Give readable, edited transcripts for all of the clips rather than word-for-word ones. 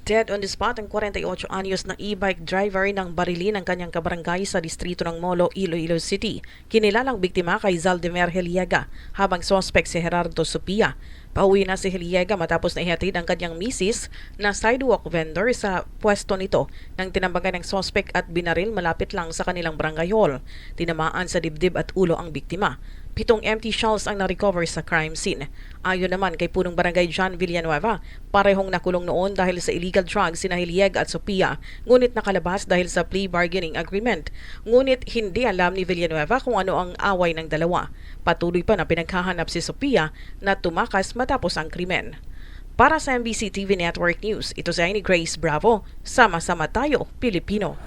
Dead on the spot ang 48 anyos na e-bike driver ng barili ng kanyang kabarangay sa distrito ng Molo, Iloilo City. Kinilalang biktima kay Zaldimer Heliega, habang suspect si Gerardo Supia. Pauwi na si Heliega matapos na ihatid ang kanyang misis na sidewalk vendor sa pwesto nito nang tinambagan ng suspect at binaril malapit lang sa kanilang barangay hall. Tinamaan sa dibdib at ulo ang biktima. 7 empty shells ang na-recover sa crime scene. Ayon naman kay punong barangay John Villanueva, parehong nakulong noon dahil sa illegal drugs sina Heliega at Supia, ngunit nakalabas dahil sa plea bargaining agreement. Ngunit hindi alam ni Villanueva kung ano ang away ng dalawa. Patuloy pa na pinaghahanap si Supia na tumakas matapos ang krimen. Para sa MBC TV Network News, ito si Grace Bravo. Sama-sama tayo, Pilipino.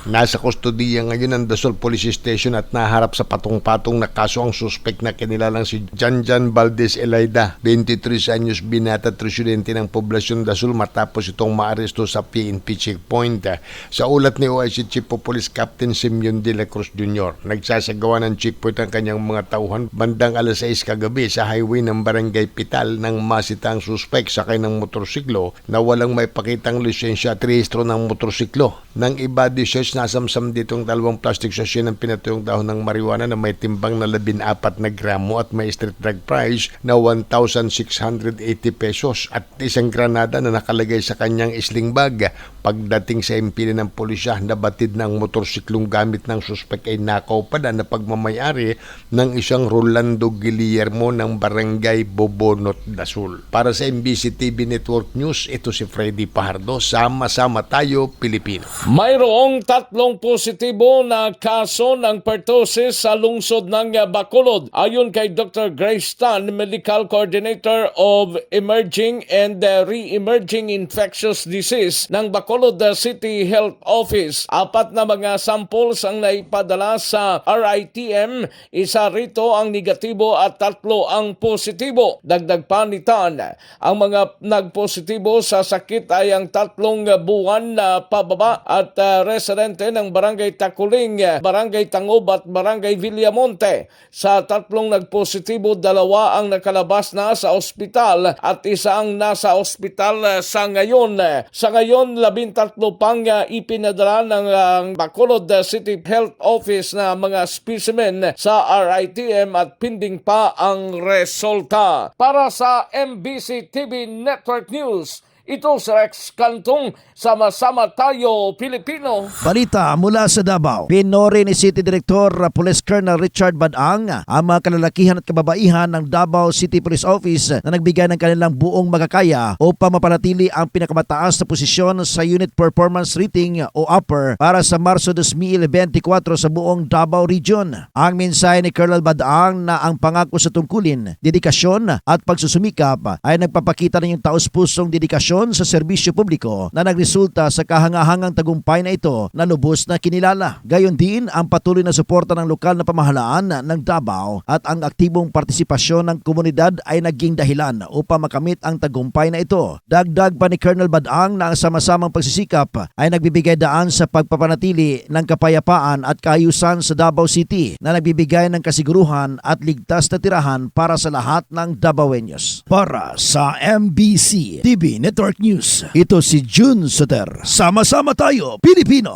Nasa kustodiya ngayon ng Dasol Police Station at naharap sa patong-patong na kaso ang suspect na kinilalang si Janjan Valdez Elaida, 23 anyos, binata at residente ng poblasyon Dasol matapos itong maaresto sa PNP checkpoint. Sa ulat ni OIC Chief of Police Captain Simeon de la Cruz Jr., nagsasagawa ng checkpoint ang kanyang mga tauhan bandang alas 6 kagabi sa highway ng Barangay Pital nang masita ang suspect sakay ng motorsiklo na walang may pakitang lisensya at rehistro ng motorsiklo. Nang i-body search, nasamsam ditong 2 plastic sachet ng pinatuyong dahon ng marijuana na may timbang na 14 na gramo at may street drug price na 1,680 pesos at isang granada na nakalagay sa kanyang sling bag. Pagdating sa impili ng pulisya, nabatid ng motorsiklong gamit ng suspect ay nakaw pa na pagmamayari ng isang Rolando Guillermo ng Barangay Bobonot, Dasol. Para sa MBC TV Network News, ito si Freddy Pajardo. Sama-sama tayo, Pilipino. Mayroong 3 positibo na kaso ng pertussis sa lungsod ng Bacolod. Ayon kay Dr. Grace Tan, Medical Coordinator of Emerging and Re-Emerging Infectious Disease ng Bacolod City Health Office. 4 na mga samples ang naipadala sa RITM, isa rito ang negatibo at 3 ang positibo. Dagdag pa ni Tan, ang mga nagpositibo sa sakit ay ang 3 buwan na pababa at residente ng Barangay Taculing, Barangay Tangob at Barangay Villamonte. Sa 3 nagpositibo, 2 ang nakalabas na sa ospital at isa ang nasa ospital sa ngayon. Sa ngayon, 13 pang ipinadala ng Bacolod City Health Office na mga specimen sa RITM at pending pa ang resulta. Para sa MBC TV Network News, ito si Rex Cantong, sama-sama tayo, Pilipino. Balita mula sa Davao. Pinori ni City Director Police Colonel Richard Badang ang mga kalalakihan at kababaihan ng Davao City Police Office na nagbigay ng kanilang buong magkakaya upang mapanatili ang pinakamataas na posisyon sa Unit Performance Rating o Upper para sa Marso 2024 sa buong Davao Region. Ang mensahe ni Colonel Badang na ang pangako sa tungkulin, dedikasyon at pagsusumikap ay nagpapakita ng yung taos-pusong dedikasyon sa serbisyo publiko na nagresulta sa kahangahangang tagumpay na ito na lubos na kinilala. Gayon din ang patuloy na suporta ng lokal na pamahalaan ng Davao at ang aktibong partisipasyon ng komunidad ay naging dahilan upang makamit ang tagumpay na ito. Dagdag pa ni Colonel Badang na ang sama-samang pagsisikap ay nagbibigay daan sa pagpapanatili ng kapayapaan at kaayusan sa Davao City na nagbibigay ng kasiguruhan at ligtas na tirahan para sa lahat ng Davaoeños. Para sa MBC TV Network News, ito si June Soter. Sama-sama tayo, Pilipino!